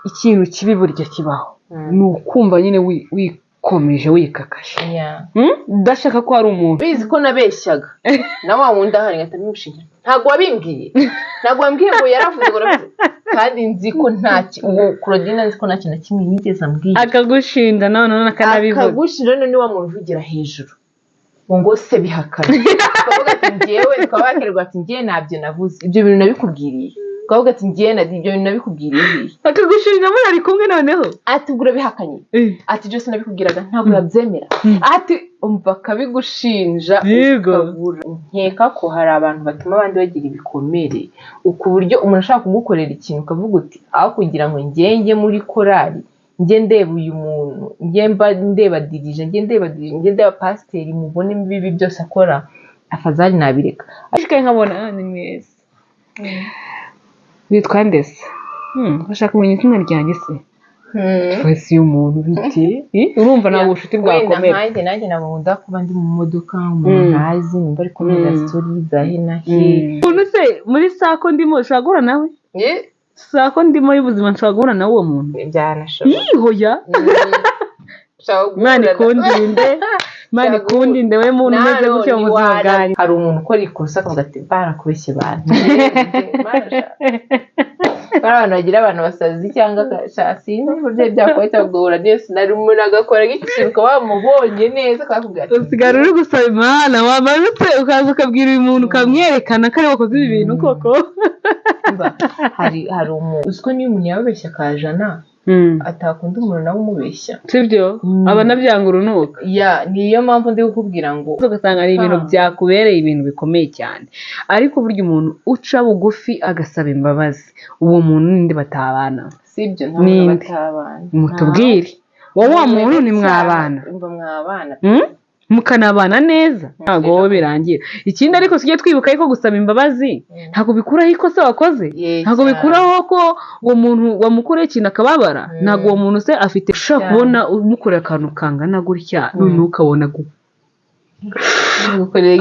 ikintu kibi burya kibaho ni ukumva nyine wikomeje wikakashe udashaka ko hari umuntu bizi ko nabeshyaga na wa wundi ahari ngatabimushinja ntabwo wabimbwiye ntabwo wambwiye ngo yaravuze ngo kandi nzi ko uwo Claudine nzi ko nta kintu na kimwe yigeze ambwira akagushinja none akanabivuga akagushinja none wa muntu uvugira hejuru ngo se bihakana ukavuga ati njyewe ukabakerwa ati njyewe ntabyo navuze ibyo bintu nabikubwiriye ukavuga ati njyewe ibyo bintu nabikubwiriye akagushinja muri ari kumwe noneho ati ubwo urabihakanye ati byose nabikubwiraga ntabwo yabyemera ati umva akabigushinja ukabura nkeka ko hari abantu batuma abandi bagira ibikomere ku buryo umuntu ashaka kugukorera ikintu ukavuga uti aho kugira ngo njye muri korali njye ndeba uyu muntu njye ndeba dirije njye ndeba pasiteri mubone bibi byose akora afazali nabireka ariko nkabona ni mwiza witwa ndese bashaka kumenya izina ryanjye se twese uyu muntu bite urumva ntabwo ubucuti bwakomera nanjye ntabwo nkunda kuba ndi mu modoka umuntu ntazi nimba ari kumenya sitori za henahe umuntu se muri sako ndimo ushobora guhura nawe sako ndimo y'ubuzima nshobora guhura nawe uwo muntu byanashoboka yihoya Imana ikundinde we muntu umeze gutyo mu buzima bwanjye hari umuntu ukora ikosa akavuga ati barakubeshye bantu abantu bagira abantu basazi cyangwa sinzi uburyo byakora cyangwa ugahura n'iyo sinari umuntu agakora nk'ikintu ukaba wamubonye neza akakubwira ati usigara uri gusaba Imana wamanutse ukaza ukabwira uyu muntu ukamwerekana ko ari wakoze ibi bintu koko hari umuntu uziko niyo umuntu yababeshya akajana atakunda umuntu nawe umubeshya sibyo aba nabyanga urunuka niyo mpamvu ndi kukubwira ngo ugasanga ari ibintu byakubereye ibintu bikomeye cyane ariko burya umuntu uca bugufi agasaba imbabazi uwo muntu ninde batabana sibyo ntabwo batabana mutubwire wowe wa muntu ni mwabana mukanabana neza ntabwo wowe birangira ikindi ariko tujye twibuka yuko gusaba imbabazi ntabwo bikuraho ikosa wakoze ntabwo bikuraho ko uwo muntu wamukoreye ikintu akababara ntabwo uwo muntu se afite ushobora kubona umukorera akantu kangana gutya noneho ukabona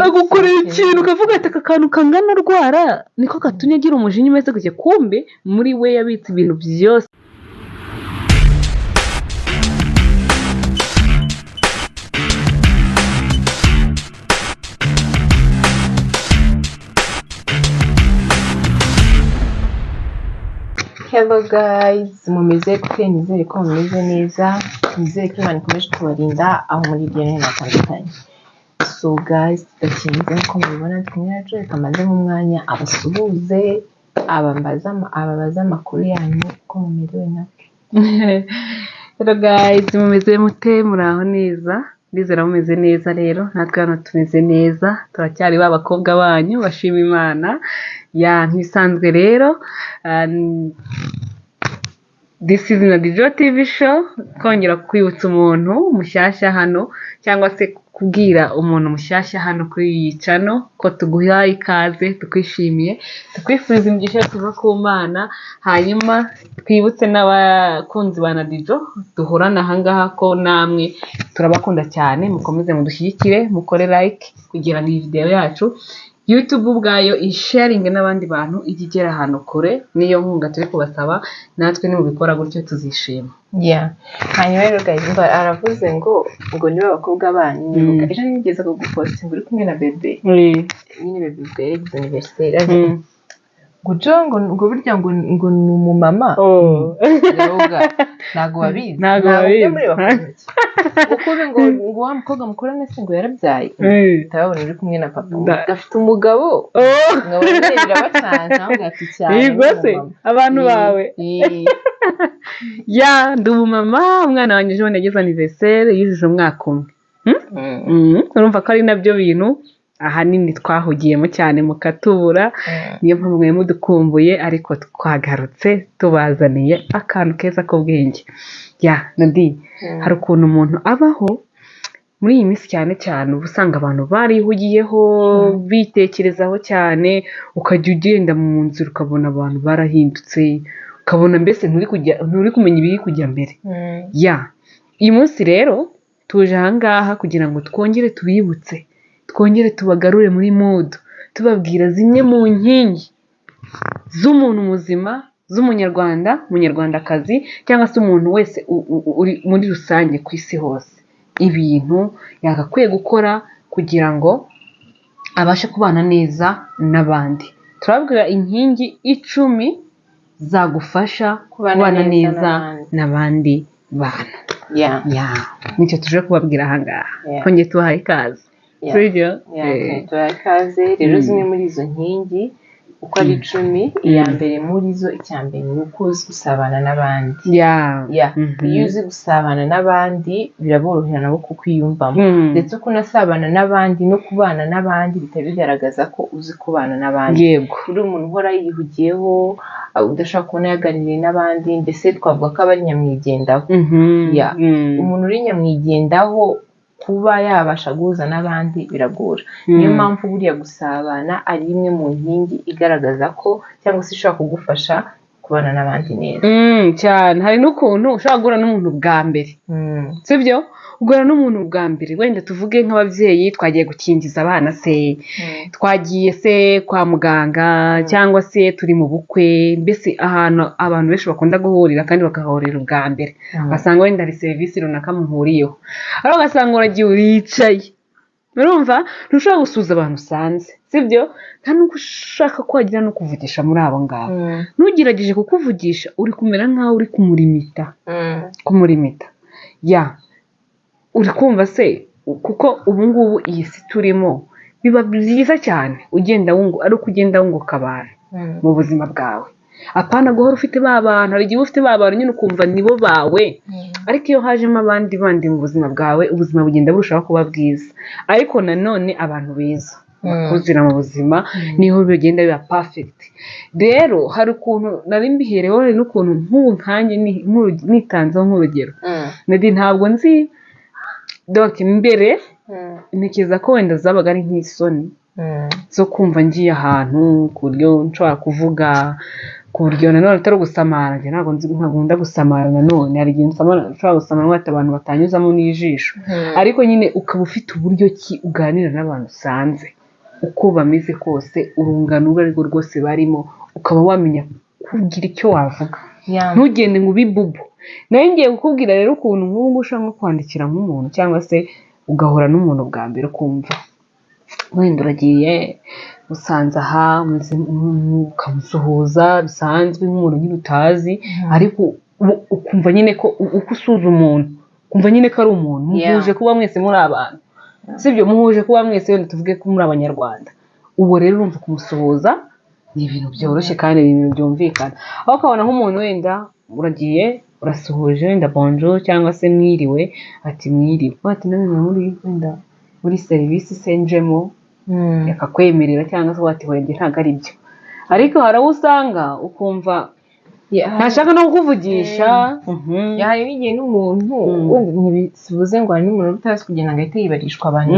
agukorera ikintu ukavuga ati aka kantu kangana rwara niko gatumye agira umujinya umeze gutya kumbe muri we yabitse ibintu byose Hello guys, mumeze gute? Nizere ko mumeze neza, nizere ko Imana ikomeje kubarinda aho muri hirya no hino hatandukanye. So guys, tudakinze ko mubibona kumwe na Joy kamaze mu mwanya abasuhuze ababaza amakuru yanyu ko mumerewe nabyo. Hello guys, mumeze mute? Muraho neza? Ndizera mumeze neza rero natwe hano tumeze neza turacyari babakobwa banyu bashima Imana ntisanzwe rero this is Nadijo TV show kongera kwibutsa umuntu mushyashya hano cyangwa se kubwira umuntu mushyashya hano kuri iyi channel ko tuguha ikaze tukwishimiye tukwifuriza imigisha tuva ku Mana hanyuma twibutse n'abakunzi ba Nadijo duhorana ahangaha ko namwe turabakunda cyane mukomeze mudushyigikire mukore like kugira ngo iyi video yacu YouTube ubwayo isharing n'abandi bantu igigera hano kure niyo nkunga turi kubasaba natwe nimubikora gutyo tuzishima. Hanyuma rero guys aravuze ngo niba abakobwa banyu ejo nigeze ko gupost nguri kumwe na bebe nyine bebe yagize anniversaire ngo burya ngo ni umumama ntago wabizi ukuri ngo wa mukobwa mukuru nese ngo yarabyaye utabona uri kumwe na papa gafite umugabo ngabona birabacanza ngo ati cyane abantu bawe ndi umumama umwana wanjye ejo yagize anniversaire yujuje umwaka umwe urumva ko ari nabyo bintu ahanini twahugiyemo cyane mukatubura niyo mpamvu mwe mudukumbuye ariko twagarutse tubazaniye akantu keza k'ubwenge Nadi hari ukuntu umuntu abaho muri iyi minsi cyane cyane uba usanga abantu barihugiyeho bitekerezaho cyane ukajya ugenda mu nzira ukabona abantu barahindutse ukabona mbese nturi kumenya ibiri kujya mbere iyi munsi rero tuje ahangaha kugira ngo twongere tubibutse twongere tubagarure muri mood tubabwira zimwe mu nkingi z'umuntu muzima z'umunyarwanda, umunyarwandakazi cyangwa se umuntu wese uri muri rusange ku isi hose, ibintu yagakwiye gukora kugira ngo abashe kubana neza n'abandi. Turabwira inkingi 10 zagufasha kubana neza n'abandi bantu. Nicyo tuje kubabwira ahangaha. Twongeye tubahaye ikaze. Tubahaye ikaze. Rero zimwe muri izo nkingi uko ari 10, iya mbere muri zo, icya mbere ni uko uzi gusabana n'abandi. Iyo uzi gusabana n'abandi biraborohera nabo kukwiyumvamo, ndetse uko unasabana n'abandi no kubana n'abandi bihita bigaragaza ko uzi kubana n'abandi. Uri umuntu uhora yihugiyeho, udashaka kubona yaganiriye n'abandi, mbese twavuga ko aba ari nyamwigendaho. Umuntu uri nyamwigendaho kuba yabasha guhuza n'abandi biragora. Niyo mpamvu buriya gusabana ari imwe mu nkingi igaragaza ko cyangwa se ishobora kugufasha kubana n'abandi neza cyane. Hari n'ukuntu ushobora guhura n'umuntu bwa mbere, sibyo? Ugura n'umuntu bwa mbere, wenda tuvuge nk'ababyeyi twagiye gukingiza abana se, twagiye se kwa muganga, cyangwa se turi mu bukwe, mbese ahantu abantu benshi bakunda guhurira kandi bakahurira ubwa mbere. Ugasanga wenda hari serivisi runaka muhuriyeho, ariko ugasanga uragiye uricaye, urumva ntushobora gusuhuza abantu usanze, sibyo? Nta n'uko ushaka ko wagira no kuvugisha muri abo ngabo. Ntugerageje kukuvugisha, uri kumera nk'aho uri kumurimita. Uri kumva se, kuko ubu ngubu iyi si turimo biba byiza cyane ugenda wunguka abantu mu buzima bwawe. Apana guhora ufite ba bantu, hari igihe ufite ba bantu nyine ukumva nibo bawe, ariko iyo hajemo abandi bandi mu buzima bwawe, ubuzima bugenda burushaho kuba bwiza. Ariko nanone abantu beza bakuzira mu buzima niho bigenda biba perfect. Rero hari ukuntu nari mbihereho, hari n'ukuntu nk'ubu nkanjye nitanzeho nk'urugero. Ntabwo nzi mbere ntekereza ko wenda zabaga ari nk'isoni zo kumva ngiye ahantu ku buryo nshobora kuvuga, ku buryo nanone atari gusamara. Ntabwo nkunda gusamara. Nanone hari igihe nshobora gusamara nk'ati abantu batanyuzamo n'ijisho, ariko nyine ukaba ufite uburyo ki uganira n'abantu usanze uko bameze kose, urungano urwo ari rwo rwose barimo, ukaba wamenya kugira icyo wavuga. Ntugende ngo ubibubu. Nawe ngiye kukubwira rero ukuntu nk'ubu ushaka nko kwandikira nk'umuntu, cyangwa se ugahura n'umuntu bwa mbere ukumva wenda uragiye usanze aha ukamusuhuza bisanzwe nk'umuntu nyine utazi, ariko ukumva nyine ko uko usuza umuntu ukumva nyine ko ari umuntu muhuje kuba mwese muri abantu, sibyo? Muhuje kuba mwese wenda tuvuge ko muri abanyarwanda. Ubu rero urumva kumusuhuza ni ibintu byoroshye kandi ibintu byumvikana. Aho ukabona nk'umuntu wenda uragiye urasuhuje wenda bonjour cyangwa se mwiriwe, ati mwiriwe, ati namwe wenda muri serivisi senjemo, yakakwemerera cyangwa se wati wenge ntabwo ari byo. Ariko hari aho usanga ukumva ntashaka no kukuvugisha. Hari n'igihe n'umuntu ntibivuze ngo hari n'umuntu utazi kugenda ngo ahite yibarishwa abantu,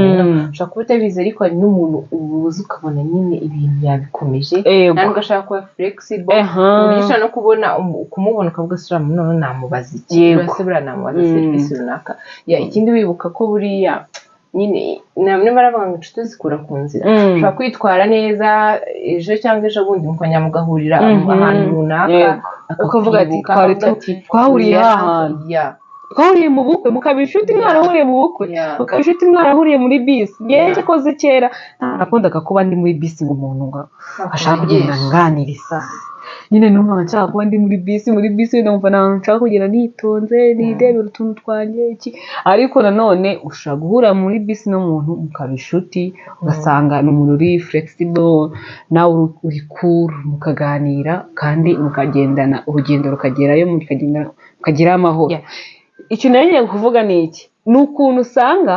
ushobora kuba utabizi, ariko hari n'umuntu ubuze ukabona nyine ibintu yabikomeje, kandi ugashaka kuba flexible, uburyo ushobora no kubona kumubona ukavuga se none namubaza iki, buriya namubaza serivisi runaka. Ikindi wibuka ko buriya nyine niba baravuga ngo inshuti zikura ku nzira, ushobora kwitwara neza ejo cyangwa ejo bundi mukongera mugahurira ahantu runaka, ukavuga ati twahuriye ahantu, twahuriye mu bukwe, mukaba inshuti mwarahuriye mu bukwe, mukaba inshuti mwarahuriye muri bisi. Ngenje koze kera nakundaga kuba ndi muri bisi ngo umuntu ngo ashaka kugenda nganiriza, nyine numva nshaka kuba ndi muri bisi numva nahantu nshaka kugenda nitonze nidebera utuntu twanjye iki. Ariko nanone ushobora guhura muri bisi n'umuntu mukaba inshuti, ugasanga ni umuntu uri flexible, nawe uri cool, mukaganira kandi mukagendana urugendo rukagerayo, mukageraho amahoro. Icyo nari ngiye kuvuga ni iki, ni ukuntu usanga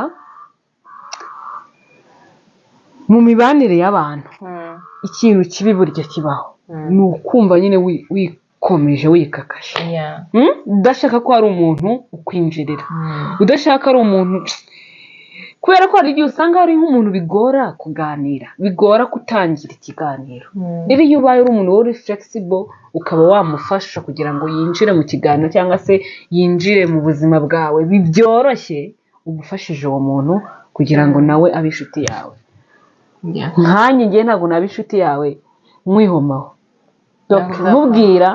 mu mibanire y'abantu ikintu kibi burya kibaho, ni ukumva nyine wikomeje wikakashe, udashaka ko hari umuntu ukwinjirira, udashaka ari umuntu, kubera ko hari igihe usanga hari nk'umuntu bigora kuganira, bigora gutangira ikiganiro. Rero iyo ubaye uri umuntu uri flexible, ukaba wamufasha kugira ngo yinjire mu kiganiro cyangwa se yinjire mu buzima bwawe, byoroshye, ugufashije uwo muntu kugira ngo nawe abe inshuti yawe. Nkanjye ngiye ntabwo naba inshuti yawe mwihomaho, nkubwira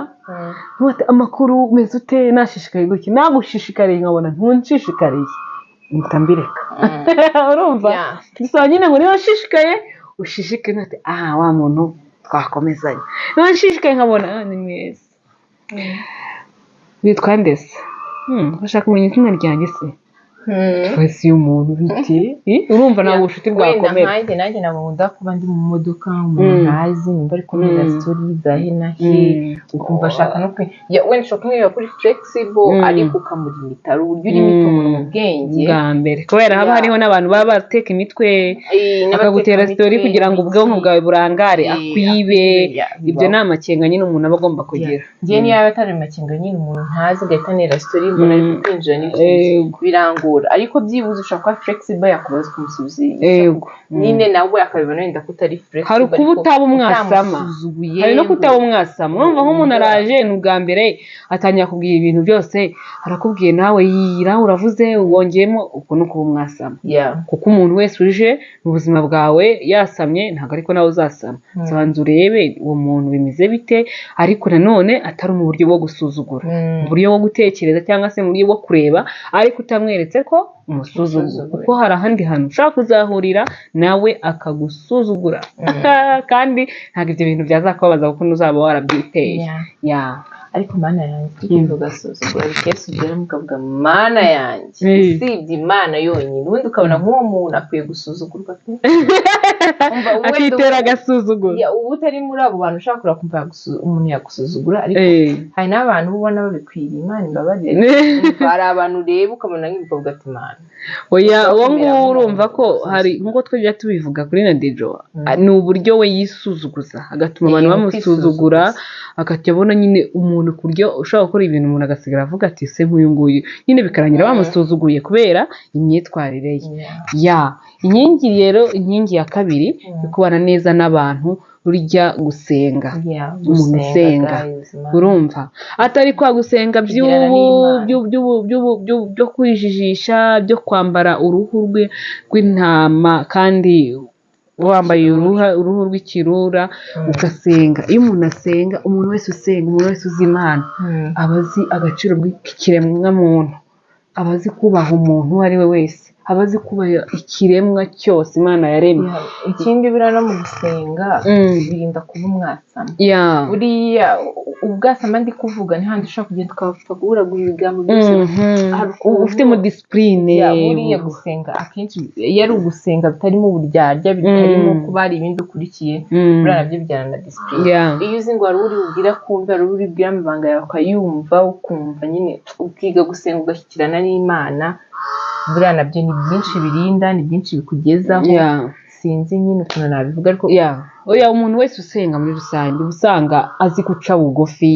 Ati amakuru meze ute nashishikaye gutya nagushishikariye nkabona ntunshishikariye mpita mbireka urumva bisaba nyine ngo niba nshishikaye ushishike ati wa muntu twakomezanya niba nshishikaye nkabona ni mwiza witwa ndetse bashaka kumenya izina ryanjye se twese iyo umuntu bite urumva ntabwo ubucuti bwakomera wenda nanjye ntabwo nkunda kuba ndi mu modoka umuntu ntazi nimba ari kumenya sitori za henahe ukumva ashaka no wenda ushobora kumwireba kuri flexible ariko ukamurimita hari uburyo urimita umuntu mu bwenge bwa mbere kubera haba hariho n'abantu baba bateka imitwe bakagutera sitori kugira ngo ubwonko bwawe burangare akwibe ibyo ni amakenga nyine umuntu aba agomba kugira ngewe niyo yaba atari amakenga nyine umuntu ntazi agahita anera sitori mbona ari kwinjira n'ibyo birangora ariko byibuze ushobora kuba flexible yakubaza kumusubiza nyine nawe akabibona wenda ko utari flexible hari kuba utaba umwasama hari no kutaba umwasama urumva nk'umuntu araje ni ubwa mbere atangira kubwira ibintu byose arakubwiye nawe yira uravuze wongeyemo uko ni ukuba umwasama kuko umuntu wese uje mu buzima bwawe yasamye ntabwo ariko nawe uzasama banza urebe uwo muntu bimeze bite ariko nanone atari mu buryo bwo gusuzugura mu buryo bwo gutekereza cyangwa se mu buryo bwo kureba ariko utamweretse ko umusuzugura kuko hari ahandi hantu ushaka kuzahurira nawe akagusuzugura kandi ntabwo ibyo bintu byazakubabaza kuko ntuzaba warabyiteye ariko mana yanjye tugiye ugasuzugura bikese ugera mukavuga mana yanjye usibye imana yonyine ubundi ukabona nk'uwo muntu akwiye gusuzugurwa akitera agasuzuguro uba utari muri abo bantu ushaka kurakumva umuntu yagusuzugura ariko hari n'abantu ubona babikwiriye imana imbabarire hari abantu ureba ukabona nk'ibikorwa ati imana uwo nguwo urumva ko hari nk'uko twajya tubivuga kuri Nadijo ni uburyo we yisuzuguza agatuma abantu bamusuzugura akajya abona nyine umuntu ku buryo ushobora gukora ibintu umuntu agasigara avuga ati se nk'uyu nguyu nyine bikarangira bamusuzuguye kubera imyitwarire ye inkingi rero inkingi ya kabiri yo kubana neza n'abantu urya gusenga umuntu usenga urumva atari kwa gusenga byo kwijijisha byo kwambara uruhu rw'intama kandi wambaye uruhu rw'ikirura ugasenga iyo umuntu asenga umuntu wese usenga umuntu wese uzi Imana aba azi agaciro k'ikiremwamuntu aba azi kubaha umuntu uwo ari we wese aba azi kubaha ikiremwa cyose Imana yaremye ikindi biriya no mu gusenga birinda kuba umwasama buriya ubwasama ndi kuvuga ni handi ushobora kugenda ukapfa guhuragura ibigambo byose ufite mu disipurine buriya gusenga akenshi iyo ari ugusenga bitarimo uburyarya bitarimo kuba hari ibindi ukurikiye buriya nabyo bijyana na disipurine iyo uzi ngo hari uri bubwira kumva hari uri bubwira amabanga yawe ukayumva ukumva nyine ukiga gusenga ugashyikirana n'Imana buriya nabyo ni byinshi birinda ni byinshi bikugezaho sinzi nyine ukuntu nabivuga ariko umuntu wese usenga muri rusange usanga azi guca bugufi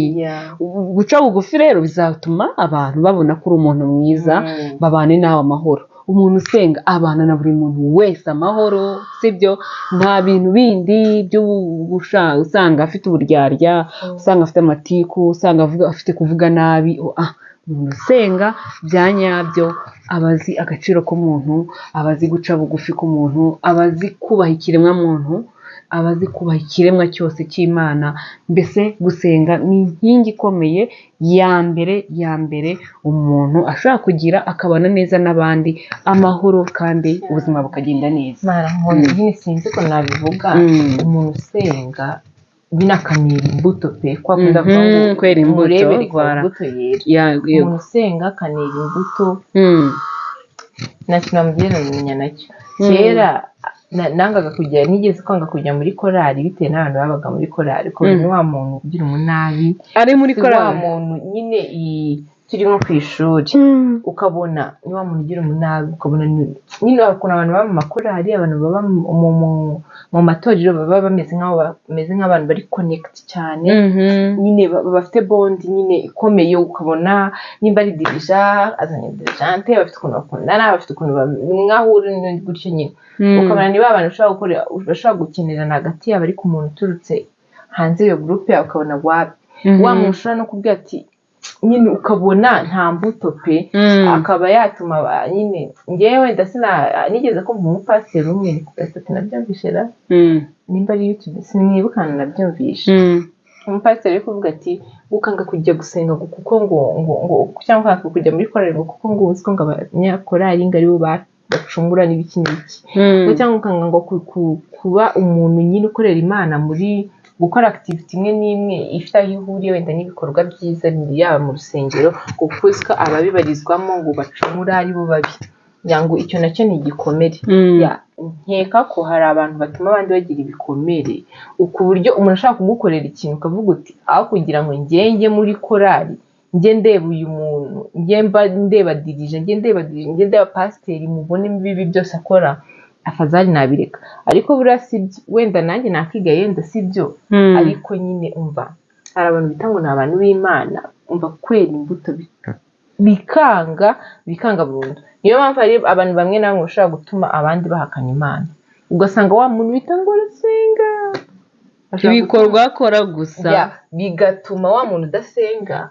guca bugufi rero bizatuma abantu babona ko uri umuntu mwiza babane nawe amahoro umuntu usenga abana na buri muntu wese amahoro sibyo nta bintu bindi byo usanga afite uburyarya usanga afite amatiku usanga afite kuvuga nabi umuntu usenga bya nyabyo aba azi agaciro k'umuntu aba azi guca bugufi k'umuntu aba azi kubaha ikiremwamuntu aba azi kubaha ikiremwa cyose cy'Imana mbese gusenga ni inkingi ikomeye ya mbere umuntu ashobora kugira akabana neza n'abandi amahoro kandi ubuzima bukagenda neza nyine sinzi ko nabivuga umuntu usenga binakamira imbuto pe kwa kunda kwera imbuto yera umuntu usenga akanira imbuto namugereranya nacyo kera nangaga kujya nigeze kwanga kujya muri korali bitewe n'abantu babaga muri korali ko ni wa muntu ugira umunabi ari muri korali wa muntu nyine turi nko ku ishuri ukabona ni wa muntu ugira umunabi ukabona nyine ukuntu abantu baba mu makorali abantu baba mu matorero baba bameze nk'abantu bari connect cyane nyine bafite bond nyine ikomeye ukabona nimba ari dirija azanye dirijante bafite ukuntu bakundana bafite ukuntu mwahura gutyo nyine ukabona niba abantu bashobora gukenerana hagati yabo ariko umuntu uturutse hanze iyo groupe yawe ukabona wa muntu ushobora no kubwira ati nyine ukabona nta mbuto pe akaba yatuma nyine ngewe nigeze kumva umupasiteri umwe ni ku gatatu nabyumvishe nimba ari YouTube sinibukana nabyumvishe umupasiteri ari kuvuga ati ukanga kujya gusenga kuko ngo cyangwa ukanga kujya muri korari ngo kuko ngo uzi ko ngo abanyakorari ngo aribo bacungura n'ibiki n'ibiki cyangwa ukanga ngo kuba umuntu nyine ukorera Imana muri gukora activity imwe n'imwe ifite aho ihuriye wenda n'ibikorwa byiza yaba mu rusengero kuko usika ababibarizwamo ngo bacungura aribo babi ngo icyo nacyo ni igikomere nkeka ko hari abantu batuma abandi bagira ibikomere ku buryo umuntu ashaka kugukorera ikintu ukavuga uti aho kugira ngo njye muri korari njye ndeba uyu muntu njye ndeba dirije njye ndeba pasiteri mubone bibi byose akora afazari nabireka ariko buriya sibyo wenda nanjye nakiga yenda sibyo ariko nyine umva hari abantu bita ngo ni abantu b'Imana umva kwera imbuto bikanga burundu niyo mpamvu hari abantu bamwe na bamwe bashobora gutuma abandi bahakana Imana ugasanga wa muntu bita ngo arasenga ibikorwa akora gusa bigatuma wa muntu udasenga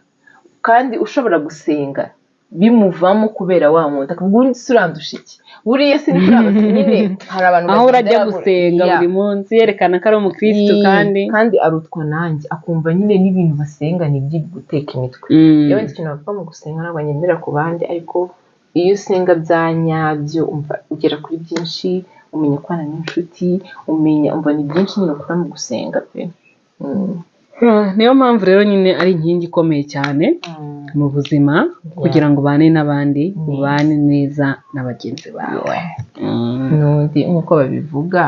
kandi ushobora gusenga bimuvamo kubera wa muntu akavuga uri surandusha iki buriya si nyine hari abantu aho urajya gusenga buri munsi yerekana ko ari umukristo kandi arutwa nanjye akumva nyine n'ibintu basenga ni ibyo guteka imitwe yewe ikintu bavuga mu gusenga ntabwo nyemera ku bandi ariko iyo usenga bya nyabyo umva ugera kuri byinshi umenya kwana n'inshuti umva ni byinshi nyine ukora mu gusenga pe niyo mpamvu rero nyine ari inkingi ikomeye cyane mu buzima kugira ngo ubane n'abandi ubane neza na bagenzi bawe n'undi nk'uko babivuga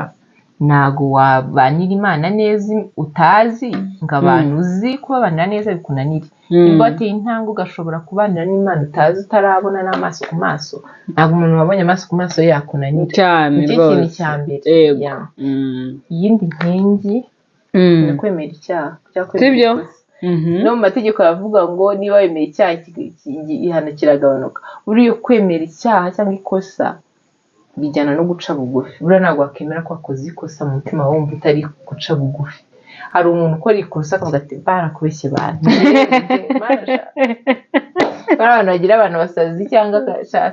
ntago wabanira Imana neza utazi ngo abantu uzi kubabana neza bikunanire niba wateye intambwe ugashobora kubanira n'Imana utazi utarabona n'amaso ku maso ntabwo umuntu wabonye amaso ku maso yakunanira cyane nicyo kintu cya mbere iyindi nkingi ni kwemera icyaha sibyo no mu mategeko aravuga ngo niba wemera icyaha igihano kiragabanuka buriya kwemera icyaha cyangwa ikosa bijyana no guca bugufi buriya ntabwo wakemera ko wakoze ikosa mu mutima wumva utari guca bugufi hari umuntu ukora ikosa akavuga ati barakubeshye bantu abantu bagira abantu basazi cyangwa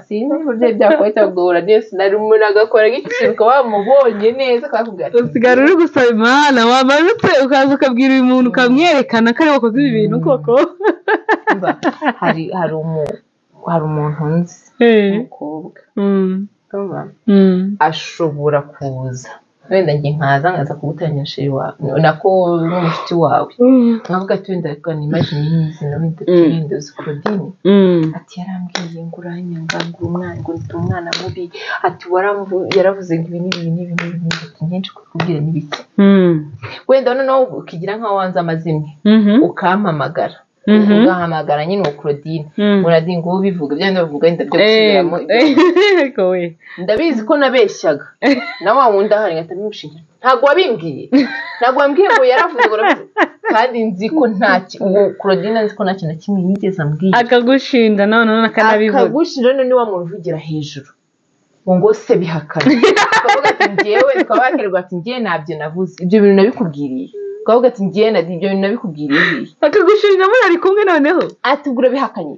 sinzi uburyo byakora cyangwa ugahura neza nari umuntu agakora nk'ikintu ukaba wamubonye neza akakubwira ati usigara uri gusaba Imana wamanutse ukaza ukabwira uyu muntu ukamwerekana ko ari wakoze ibi bintu koko hari umuntu nzi umukobwa ashobora kuza wenda njye nkaza kuguteranya sheri wawe nako n'umushuti wawe nkavuga ati wenda ni imagine y'izina wenda turinde uzi Claudine ati yarambwiye ngo uranyanga ngo umwana ngo ndi umwana mubi ati yaravuze ngo ibi n'ibi ati nyinshi kukubwira n'ibiki wenda noneho ukigira nkaho wanze amazimwe ukampamagara ugahamagara nyine uwo Claudine muradi ngo ubivuga bya ndavuga wenda byo gusubiramo ariko we ndabizi ko nabeshyaga na wa wundi ahari ngatabimushingira ntabwo wabimbwiye ntabwo wambwiye ngo yaravuze ngo kandi nzi ko uwo Claudine nzi ko nta kintu kimwe yigeze ambwira akagushinja none akanabivuga akagushinja none wa muntu uvugira hejuru ngo se bihakana ukavuga ati njyewe ukaba wakirwa ati njyewe ntabyo navuze ibyo bintu nabikubwiriye ukavuga ati njyewe ibyo bintu nabikubwiriye akagushinja muri ari kumwe noneho ati ugura bihakanye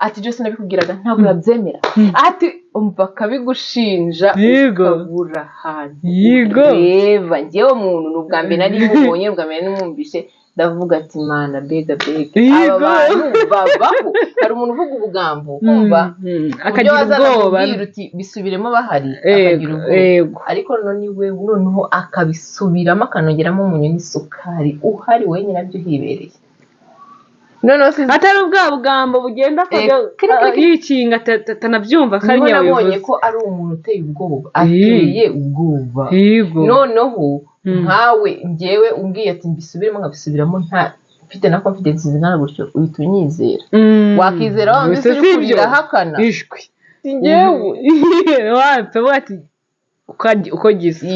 ati byose nabikubwiraga ntabwo yabyemera ati umva akabigushinja ukabura ahantu reba njyewe muntu ni ubwa mbere nari mubonye ubwa mbere nimwumvishe ndavuga ati mana bega aba bantu babaho hari umuntu uvuga ubugambo kumva akagira ubwoba uti bisubiremo bahari akagira ubwoba ariko noneho akabisubiramo akanongeramo umunyu n'isukari uhari wenyine nabyo hibereye atari ubwa bugambo bugenda yikinga atanabyumva ko ari nyawe nabonye ko ari umuntu uteye ubwoba ateye ubwoba noneho nkawe njyewe umbwiye ati mbisubiremo nkabisubiramo nta mfite na confidence zingana gutyo uhita unyizera wakizera wa mbese uri kurira hakana ishwi njyewe wapfa ati uko gisa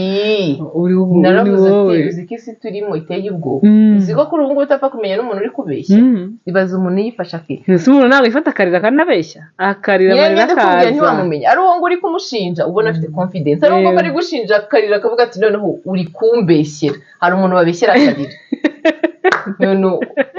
naravuze ati uzi ko isi turimo iteye ubwoba uzi ko kuri ubu ngubu utapfa kumenya n'umuntu uri kubeshya ibaza umuntu yifasha akira ese umuntu ntabwo yifata akarira akanabeshya akarira amarira akaza ntiwamumenya ari uwo ngo uri kumushinja ubona afite confidence ari uwo ngo ari gushinja akarira akavuga ati noneho uri kumbeshyera hari umuntu babeshyera akarira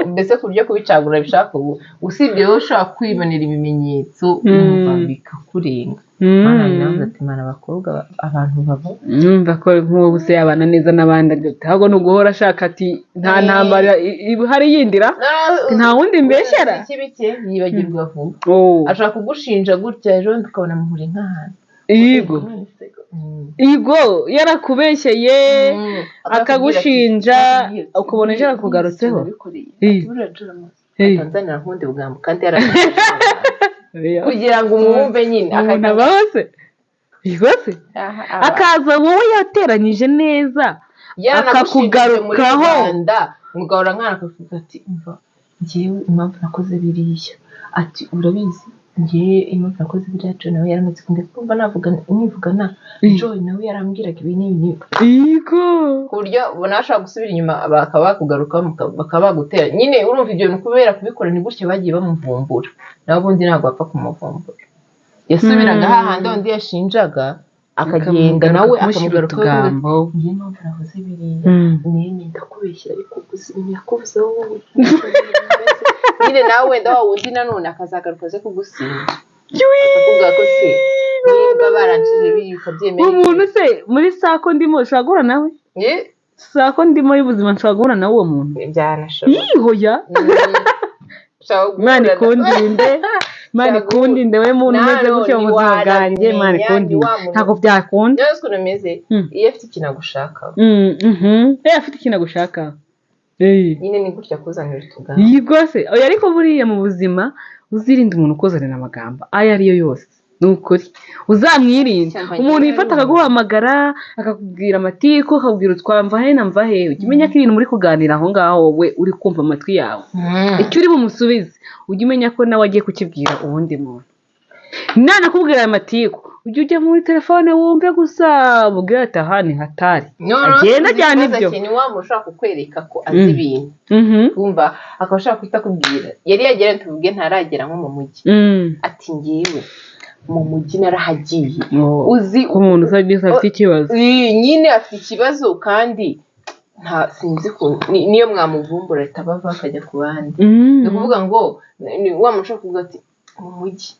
mbese ku buryo kubicagura bishaka usibye wowe ushobora kwibonera ibimenyetso wumva bikakurenga. Mana nawe ati mana abakobwa abantu babo numva ko nk'uwo se yabana neza n'abandi ahubwo ni uguhora ashaka ati nta ntambara hari yindira nta wundi mbeshyera iki bike yibagirwa vuba ashaka kugushinja gutya ejo tukabona muhuri nk'ahantu Igo yarakubeshyeye akagushinja ukabona ejo arakugarutseho Tanzania nkunde bugambo kandi kugira ngo umwumve nyine akabase igose akaza wowe yateranyije neza akakugarukaho mugahora nkana akavuga ati umva ngewe impamvu nakoze biriya ati urabizi ngewe impamvu nakoze biriya Joy nawe yaramaze kumva nivugana Joy nawe yarambwiraga ibi n'ibi yego ku buryo bonashaka gusubira inyuma bakaba bakugarukaho bakaba bagutera nyine urumva ibyo bintu kubera kubikora ni gutyo bagiye bamuvumbura nawe ubundi ntabwo bapfa kumuvumbura yasubiraga hahandi undi yashinjaga akagenda nawe akamugarukaho ngiye mpamvu navuze biriya nene ndakubeshyira ariko ubuzima yakuvuzeho wowe nyine nawe wenda wa wundi nanone akazagaruka aze kugusinja akavuga ko se niba baranshije biyuka byemeye umuntu se muri sako ndimo ushobora guhura nawe sako ndimo y'ubuzima nshobora guhura nawe uwo muntu byanashoboka yihoya Imana ikundinde Imana ikundinde we muntu umeze gutyo mu buzima bwanjye Imana ikundinde ntabwo byakunda none ukuntu umeze iyo afite ikintu agushakaho afite ikintu agushakaho nyine ni gutya kuzanira utugamba yego se oya ariko buriya mu buzima uzirinde umuntu ukozanira amagambo ayo ariyo yose ni ukuri uzamwirinde umuntu yifata akaguhamagara akakubwira amatiku akakubwira utwamva he na mva hewe ujya umenya ko ibintu muri kuganira aho ngaho wowe uri kumva amatwi yawe icyo uri bumusubize ujya umenya ko nawe agiye kukibwira uwundi muntu nanakubwira aya matiku ujya muri telefone wumve gusa ubwira ati aha ni hatari agenda ajyana ibyo ni wa muntu ushaka kukwereka ko azi ibintu wumva akaba ashaka kuhita akubwira yari yagera tuvuge ntaragera nko mu mujyi ati ngiwe mu mujyi narahagiye uzi ko umuntu afite ikibazo nyine afite ikibazo kandi sinzi ko niyo mwamuvumbura leta bava akajya ku bandi ni ukuvuga ngo wa muntu ushaka kuvuga ati mu mujyi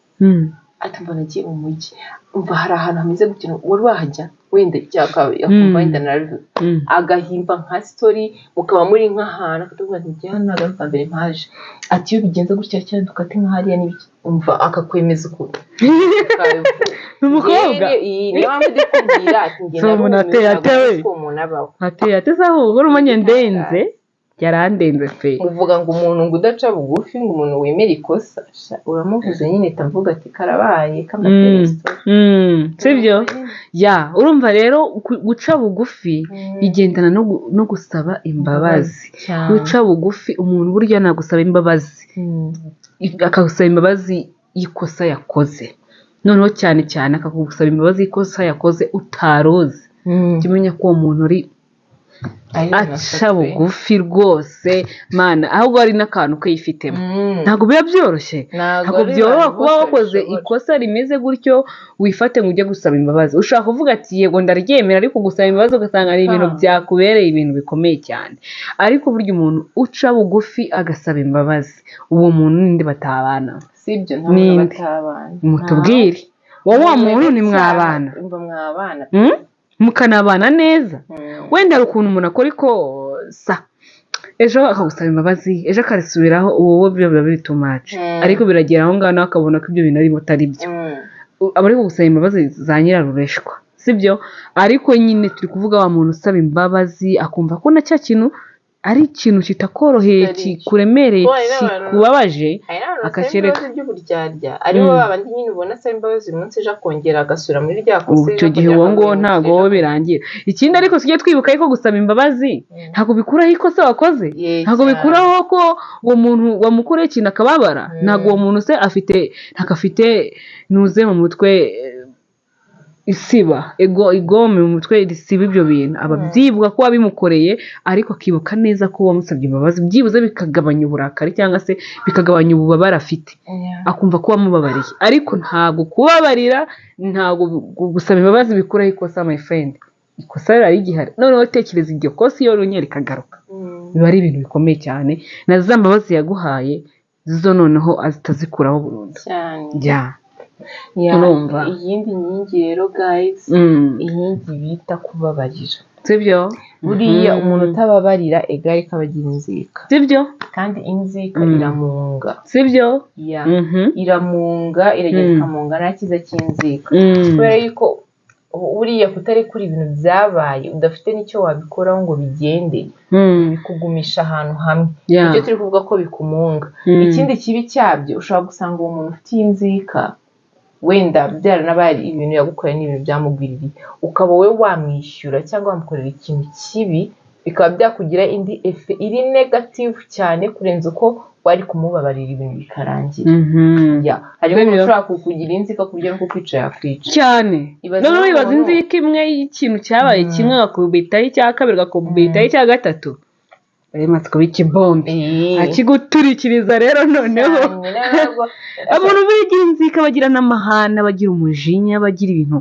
ati mbona agiye mu mujyi umva hari ahantu hameze gutya wari wahajya wenda cyangwa yakumva wenda narabivuze agahimba nka story mukaba muri nk'ahantu akavuga ati njye hano nagaruka mbere mpaje ati iyo bigenze gutya cyane dukate nk'ahariya n'ibiki umva akakwemeza ukuntu umukobwa niyo mpamvu ndi kubwira ati njye nari umuntu abaho ateye ahubwo urumanye ndenze yarandenze fe uvuga ngo umuntu ngo udaca bugufi ngo umuntu wemera ikosa uramuvuze nyine tavuga ati karabaye k'amateresto sibyo urumva rero guca bugufi bigendana no gusaba imbabazi guca bugufi umuntu burya nagusaba imbabazi akagusaba imbabazi y'ikosa yakoze noneho cyane cyane akagusaba imbabazi y'ikosa yakoze utaroze jya umenya ko uwo muntu uri aca bugufi rwose mana ahubwo hari n'akantu kayifitemo ntabwo biba byoroshye ntabwo byoroha kuba wakoze ikosa rimeze gutyo wifate ngo ujye gusaba imbabazi ushaka kuvuga ati yego ndaryemera ariko gusaba imbabazi ugasanga ari ibintu byakubereye ibintu bikomeye cyane ariko burya umuntu uca bugufi agasaba imbabazi uwo muntu n'indi batabana sibyo ntabwo batabana mutubwire wowe wa muntu ni mwabana mukanabana neza wenda hari ukuntu umuntu akora ikosa ejo akagusaba imbabazi ejo akarisubiraho wowe biba biri too much ariko biragera aho ngaho akabona ko ibyo bintu arimo atari byo aba ari kugusaba imbabazi za nyirarureshwa sibyo ariko nyine turi kuvuga wa muntu usaba imbabazi akumva ko na cya kintu ari ikintu kitakoroheye kikuremereye kikubabaje akakereka aribo babandi nyine ubona asaba imbabazi umunsi ejo akongera agasura muri rya kosa icyo gihe uwo nguwo ntabwo wowe birangira ikindi ariko tujye twibuka yuko gusaba imbabazi ntabwo bikuraho ikosa wakoze ntabwo bikuraho ko uwo muntu wamukoreye ikintu akababara ntabwo uwo muntu se afite nuze mu mutwe isiba igome mu mutwe risiba ibyo bintu aba byibuka ko wabimukoreye ariko akibuka neza ko wamusabye imbabazi byibuze bikagabanya uburakari cyangwa se bikagabanya ububabare afite akumva ko wamubabariye ariko ntabwo kubabarira ntabwo gusaba imbabazi bikuraho ikosa my friend ikosa riba rigihari noneho tekereza iryo kosa iyo rongera rikagaruka biba ari ibintu bikomeye cyane na za mbabazi yaguhaye zo noneho azitazikuraho burundu cyane urumva iyindi nkingi rero guys inkingi bita kubabarira sibyo buriya umuntu utababarira egare kabagira inzika sibyo kandi inzika iramunga sibyo iramunga iragenda ikamunga nta cyiza cy'inzika kubera yuko buriya kutarekura ibintu byabaye udafite n'icyo wabikoraho ngo bigende bikugumisha ahantu hamwe nicyo turi kuvuga ko bikumunga ikindi kibi cyabyo ushobora gusanga uwo muntu ufite inzika wenda byaranabaye ibintu yagukoreye n'ibintu byamugwiririye ukaba wowe wamwishyura cyangwa wamukorera ikintu kibi bikaba byakugira indi efe iri negative cyane kurenza uko wari kumubabarira ibintu bikarangira harimo umuntu ushobora kukugira inzika ku buryo no kukwica yakwica cyane noneho wibaza inzika imwe y'ikintu cyabaye kimwe agakubitaho icya kabiri agakubitaho icya gatatu matsiko b'ikibombe akiguturikiriza rero noneho abantu bigira inzika bagira n'amahane bagira umujinya bagira ibintu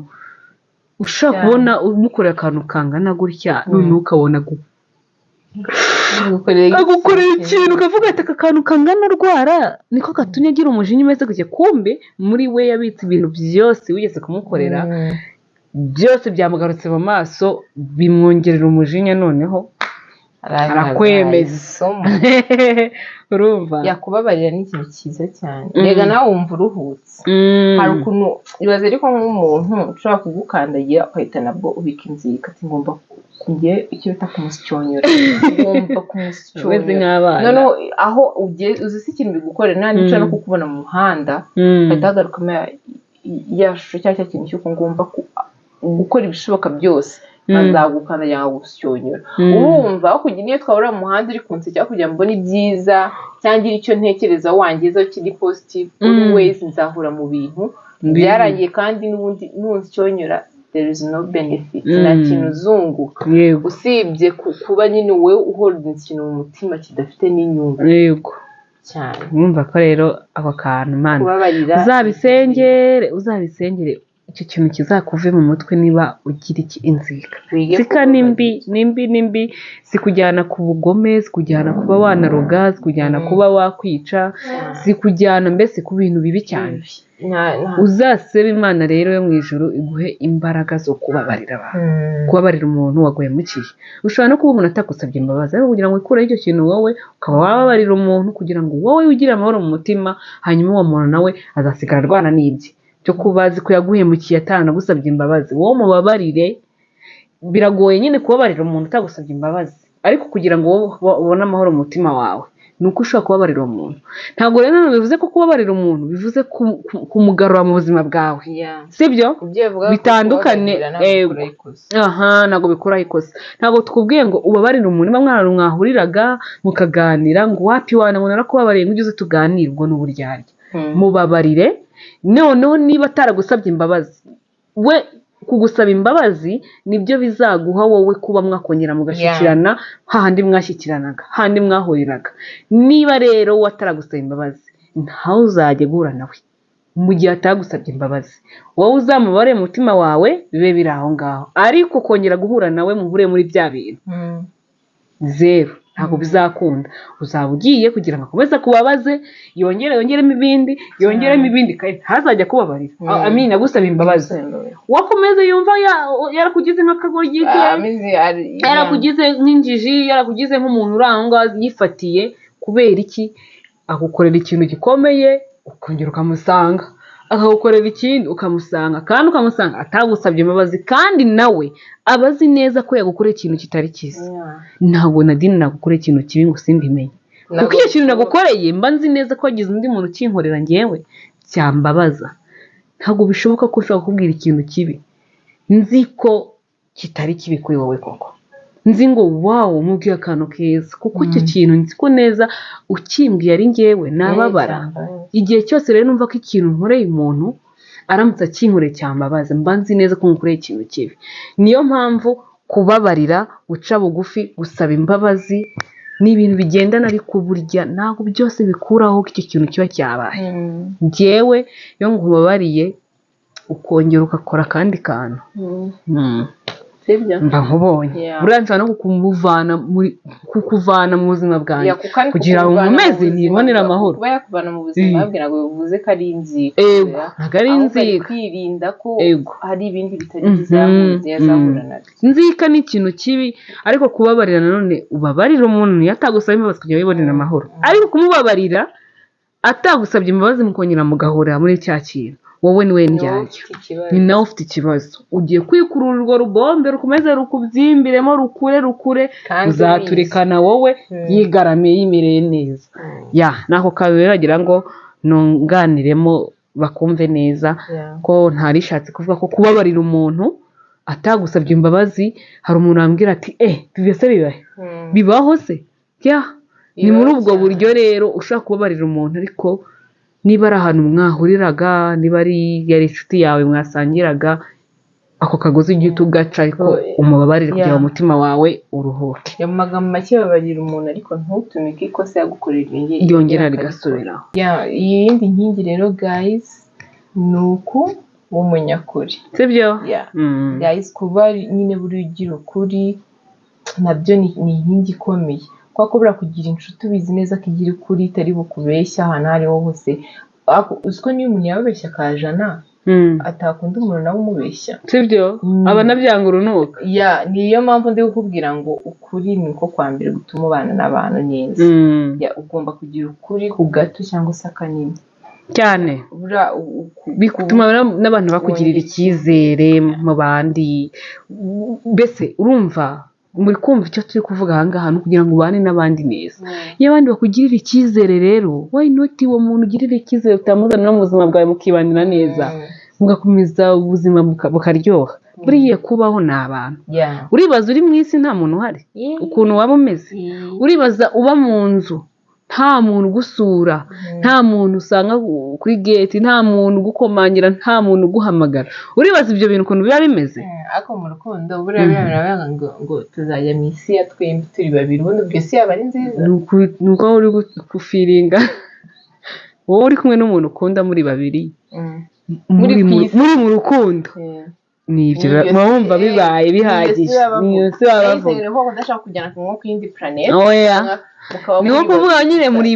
ushobora kubona umukorera akantu kangana gutya noneho ukabona agukorera ikintu ukavuga ati aka kantu kangana rwara niko gatumye agira umujinya umeze gutya kumbe muri we yabitse ibintu byose wigeze kumukorera byose byamugarutse mu maso bimwongerera umujinya noneho arakwemeza urumva yakubabarira ni ikintu cyiza cyane rega nawe wumva uruhutse hari ukuntu ibaze ariko nk'umuntu ushobora kugukandagira ukahita nabwo ubika inzika ati ngomba kujya icyo bita kumusyonyora ngomba kumusyonyora noneho aho uzi si ikintu bigukorera nta n'icyo no kukubona mu muhanda hahita hagarukamo ya shusho cyangwa cya kintu cy'uko ngomba gukora ibishoboka byose bazagukanda cyangwa gusyonyora urumva aho kugira niyo twahurira mu muhanda uri kunse cyangwa kugira ngo mbone ibyiza cyangwa icyo ntekereza wangezaho kiri positive always nzahura mu bintu byarangiye kandi n'ubundi nunsyonyora there is no benefit nta kintu uzunguka usibye kuba nyine wowe uholding ikintu mu mutima kidafite n'inyungu yego cyane mwumva ko rero ako kantu mana uzabisengere icyo kintu kizakuve mu mutwe niba ugira inzika inzika nimbi zikujyana ku bugome zikujyana kuba wanaroga zikujyana kuba wakwica zikujyana mbese ku bintu bibi cyane uzasebe Imana rero yo mu ijuru iguhe imbaraga zo kubabarira abantu kubabarira umuntu waguhemukiye ushobora no kuba umuntu atagusabye imbabazi ariko kugira ngo ikureho icyo kintu wowe ukaba wababarira umuntu kugira ngo wowe ugire amahoro mu mutima hanyuma uwo muntu nawe azasigara arwana n'ibye cyo kubazi ko yaguhemukiye atanagusabye imbabazi wowe mubabarire biragoye nyine kubabarira umuntu utagusabye imbabazi ariko kugira ngo ubone amahoro mu mutima wawe ni uko ushobora kubabarira umuntu ntabwo rero bivuze ko kubabarira umuntu bivuze kumugarura mu buzima bwawe sibyo bitandukanye ntabwo bikuraho ikosa ntabwo twubwiye ngo ubabarire umuntu niba mwahuriraga mukaganira ngo wapi wana ngo narakubabariye ngo ugeze tuganire ubwo ni uburyarya mubabarire noneho niba ataragusabye imbabazi we kugusaba imbabazi nibyo bizaguha wowe kuba mwakongera mugashyikirana hahandi mwashyikiranaga hahandi mwahuriraga niba rero wataragusaba imbabazi ntawe uzajya guhura nawe mu gihe atagusabye imbabazi wowe uzamubare mu mutima wawe bibe biri aho ngaho ariko ukongera guhura nawe muhure muri bya bintu zero ntabwo bizakunda uzaba ugiye kugira ngo akomeze kubabaze yongeremo ibindi kandi ntazajya kubabarira amina agusaba imbabazi wakomeze yumva yarakugize nk'akagoryi yarakugize nk'injiji yarakugize nk'umuntu uri aho ngaho yifatiye kubera iki agukorera ikintu gikomeye ukongera ukamusanga akagukorera ikindi ukamusanga kandi ukamusanga atagusabye imbabazi kandi nawe aba azi neza ko yagukoreye ikintu kitari cyiza ntabwo Nadine nagukoreye ikintu kibi ngo simbimenye kuko iyo kintu nagukoreye mba nzi neza ko wagize undi muntu ukinkorera ngewe cyambabaza ntabwo bishoboka ko ushobora kukubwira ikintu kibi nzi ko kitari kibi kuri wowe koko nzi ngo wawo mubwiye akantu keza kuko icyo kintu nzi ko neza ukimbwiye ari ngewe nababara igihe cyose rero numva ko ikintu nkoreye umuntu aramutse akinkoreye cyambabaza mba nzi neza ko nkoreye ikintu kibi niyo mpamvu kubabarira guca bugufi gusaba imbabazi ni ibintu bigendana ariko burya ntabwo byose bikuraho ko icyo kintu kiba cyabaye ngewe iyo nkubabariye ukongera ugakora akandi kantu mba nkubonye buranshobora no kukuvana mu buzima bwanjye kugira ngo nkomeze nibonere amahoro. kuba yakuvana mu buzima bwe ntabwo bivuze ko ari inzika, ntabwo ari inzika, kwirinda ko hari ibindi bitari yazahura nabyo. inzika ni ikintu kibi, ariko kubabarira nanone ubabarira umuntu iyo atagusaba imbabazi kugira ngo wibonere amahoro, ariko kumubabarira atagusabye imbabazi mukongera mugahurira muri cya kintu, wowe ni we ndyarya, ni nawe ufite ikibazo. Ugiye kwikurura urwo rugombe rukomeze rukubyimbiremo rukure uzaturikana wowe yigaramiye yimereye neza. nako kabiri bagira ngo nunganiremo bakumve neza ko ntarishatse kuvuga ko kubabarira umuntu atagusabye imbabazi. Hari umuntu wambwira ati tuvese bibaho se? ni muri ubwo buryo rero ushaka kubabarira umuntu, ariko niba ari ahantu mwahuriraga, niba ari yari inshuti yawe mwasangiraga, ako kagozi ujye ugaca, ariko umubabarire kugira ngo umutima wawe uruhuke. mu magambo make babarira umuntu, ariko ntutume ko ikosa yagukorera ryongera rigasubiraho. iyindi nkingi rero guys ni uku umunyakuri, sibyo? guys, kuba nyine buri ugira ukuri nabyo ni inkingi ikomeye, kuko buriya kugira inshuti ubizi neza ko igira ukuri itari bukubeshya ahantu aho ariho hose. uziko niyo umuntu yababeshya akajana atakunda umuntu nawe umubeshya, sibyo? aba nabyanga urunuka. niyo mpamvu ndi kukubwira ngo ukuri ni uko kwa mbere gutuma ubana n'abantu neza. ugomba kugira ukuri ku gato cyangwa se akanini cyane, bituma n'abantu bakugirira icyizere mu bandi. mbese urumva muri kumva icyo turi kuvuga aha ngaha, kugira ngo ubane n'abandi neza. iyo abandi bakugirira icyizere rero, why not uwo muntu ugirira icyizere utamuzana no mu buzima bwawe mukibanira neza, mugakomeza ubuzima bukaryoha. buriya kubaho ni abantu. uribaza uri mu isi nta muntu uhari ukuntu waba umeze? uribaza uba mu nzu nta muntu ugusura, nta muntu usanga kuri gate, nta muntu ugukomangira, nta muntu uguhamagara. uribaza ibyo bintu ukuntu biba bimeze? ariko mu rukundo buriya birabaga ngo tuzajya mu isi ya twembi turi babiri, ubundi ubwo isi yaba ari nziza. ni uko uri gufiringa wowe uri kumwe n'umuntu ukunda muri babiri, muri mu rukundo. ni ibyo mwumva bibaye bihagije. niyo si baba bavuga ko udashaka kujyana ku yindi planet. ni nko kuvuga nyine muri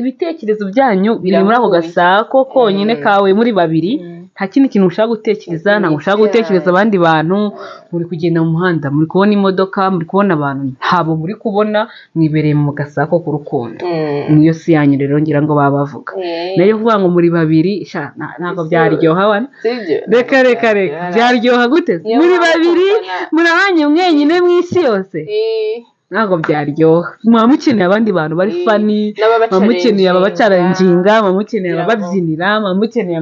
ibitekerezo byanyu biri muri ako gasako konyine kawe muri babiri, nta kindi kintu ushaka gutekereza, ntabwo ushaka gutekereza abandi bantu. muri kugenda mu muhanda muri kubona imodoka, muri kubona abantu, ntabwo muri kubona, mwibereye mu gasako k'urukundo. niyo si yanyu rero ngira ngo baba bavuga. nayo kuvuga ngo muri babiri ntabwo byaryoha wana. reka byaryoha gute? muri babiri murabanye mwenyine mu isi yose, ntabwo byaryoha. muba mukeneye abandi bantu bari fani, muba mukeneye ababacaranginga, muba mukeneye abababyinira, muba mukeneye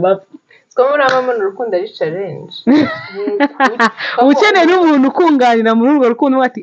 twamurabamo urukundo ari challenge. ukeneye n'umuntu ukunganira muri urwo rukundo, ati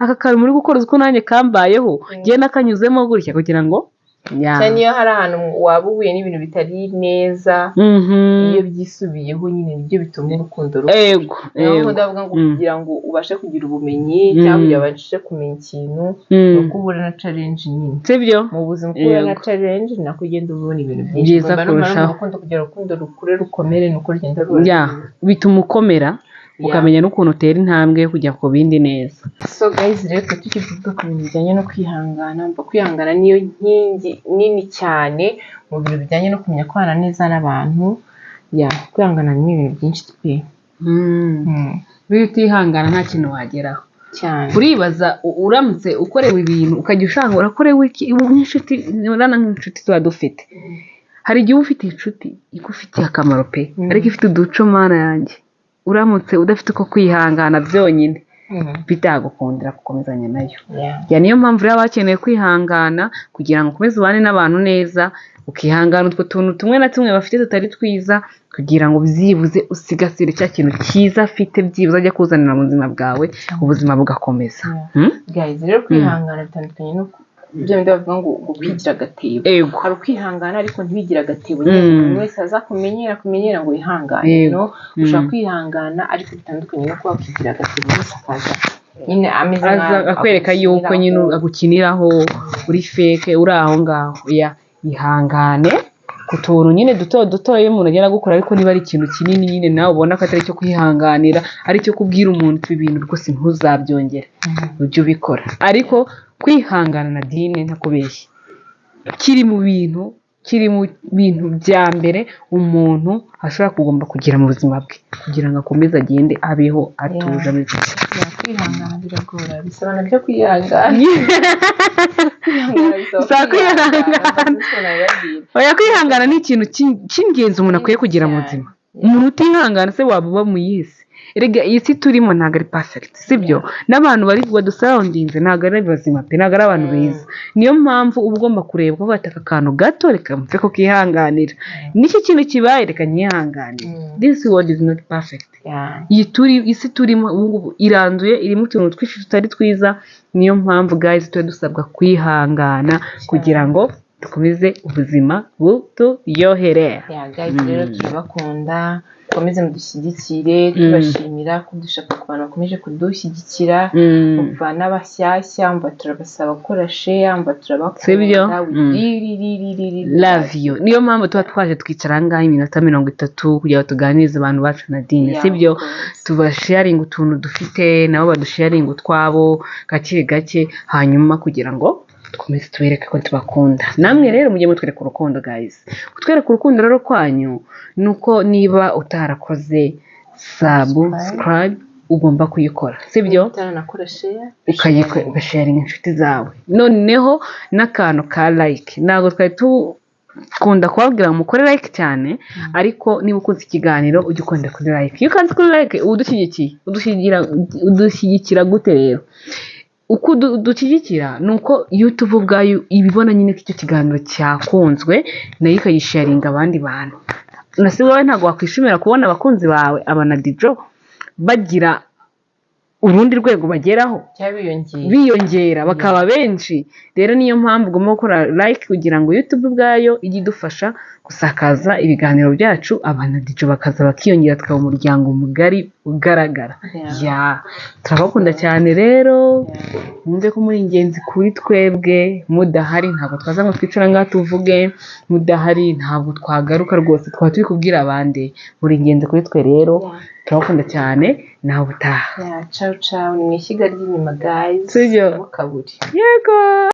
aka kantu muri gukora uko nanjye kambayeho, genda kanyuzemo gutya, kugira ngo cyane iyo hari ahantu waba uhuye n'ibintu bitari neza, iyo byisubiyeho nyine nibyo bituma urukundo rukomeye. ndavuga ngo kugira ngo ubashe kugira ubumenyi cyangwa ubashe kumenya ikintu, nuko uhura na challenge nyine, sibyo? mu buzima uhura na challenge nako ugenda ubona ibintu byinshi byiza kurushaho. kugira urukundo rukure rukomere nuko rugenda rura bituma ukomera, ukamenya n'ukuntu utera intambwe kujya ku bindi neza. So guys, rero tukivuga ku bintu bijyanye no kwihangana, kwihangana niyo nkingi nini cyane mu bintu bijyanye no kumenya kubana neza n'abantu. kwihangana ni ibintu byinshi twe. Iyo utihangana nta kintu wageraho cyane. uribaza uramutse ukorewe ibintu ukajya ushaka urakorewe nk'inshuti, urana nk'inshuti tuba dufite. hari igihe uba ufite inshuti igufitiye akamaro pe, ariko ifite uduco mana yanjye, uramutse udafite uko kwihangana byonyine bitagukundira gukomezanya nayo. niyo mpamvu rero bakeneye kwihangana kugira ngo ukomeze ubane n'abantu neza, ukihangana utwo tuntu tumwe na tumwe bafite tutari twiza, kugira ngo byibuze usigasire cya kintu cyiza afite, byibuze ajya kuzanira mu buzima bwawe, ubuzima bugakomeza. guys, rero kwihangana bitandukanye no ibyo ndavuga ngo kwigira agatebo. hari ukwihangana ariko ntibigira agatebo, umuntu wese azakumenyera ngo yihangane. ushaka kwihangana ariko bitandukanye no kuba kwigira agatebo, gusa akaza nyine ameze akwereka yuko nyine agukiniraho uri fake, uri aho ngaho. ihangane ku tuntu nyine duto duto iyo umuntu agenda gukora, ariko niba ari ikintu kinini nyine nawe ubona ko atari cyo kwihanganira, ari cyo kubwira umuntu ibi bintu rwose ntuzabyongere ujye ubikora. Ariko kwihangana na Dine ntakubeshye kiri mu bintu bya mbere umuntu ashobora kugomba kugira mu buzima bwe kugira ngo akomeze agende abeho atuje ameze neza. Kwihangana biragora, bisaba nabyo kwihangana. Kwihangana ni ikintu cy'ingenzi umuntu akwiye kugira mu buzima. Umuntu utihangana se waba uba mu isi? Erega iyi si turimo ntabwo ari perfect, sibyo? N'abantu bari badusurroundinze ntabwo ari bazima pe, ntabwo ari abantu beza. Niyo mpamvu uba ugomba kureba ko aka kantu gato reka mve ko kihanganira, n'iki kintu kibaye reka nyihanganire. This world is not perfect. Isi turimo ubu iranduye, irimo utuntu twinshi tutari twiza. Niyo mpamvu guys tuba dusabwa kwihangana kugira ngo dukomeze ubuzima butuyohere. Guys rero turabakunda, mukomeze mudushyigikire, tubashimira ko dushaka ku bantu bakomeje kudushyigikira, kuva n'abashyashya mva turabasaba gukora share, mva turabakunda, love you. Niyo mpamvu tuba twaje twicara ngaho iminota 30 kugira ngo tuganirize abantu bacu na Dine, sibyo? Tubasharing utuntu dufite nabo badusharing utwabo gake gake, hanyuma kugira ngo dukomeze tubereke ko tubakunda. Namwe rero mujye mutwereka urukundo guys. Kutwereka urukundo rero kwanyu nuko niba utarakoze subscribe ugomba kuyikora, sibyo? Utaranakora share ugasharinga inshuti zawe. Noneho n'akantu ka like, ntabwo twari tukunda kubabwira ngo mukore like cyane, ariko niba ukunze ikiganiro ujye ukunda kuri like. Iyo ukanze kuri like udushyigikira gute rero? Uko dushyigikira ni uko YouTube ubwayo ibibona nyine ko icyo kiganiro cyakunzwe, nayo ikayisharinga abandi bantu. Nasi wowe ntabwo wakwishimira kubona abakunzi bawe abana Dijo bagira urundi rwego bageraho, biyongera bakaba benshi. Rero niyo mpamvu ugomba gukora like kugira ngo YouTube ubwayo ijye idufasha gusakaza ibiganiro byacu, abana Dijo bakaza bakiyongera, tukaba umuryango mugari ugaragara. Turabakunda cyane rero, mwumve ko muri ingenzi kuri twebwe. Mudahari ntabwo twaza ngo twicara ngaha tuvuge, mudahari ntabwo twagaruka rwose, twaba turi kubwira abandi. Muri ingenzi kuri twe rero, turabakunda cyane. Nawe utaha. Ciao ciao, ni mwishyiga ry'inyuma guys. Sibyo? Mukaburi. Yego.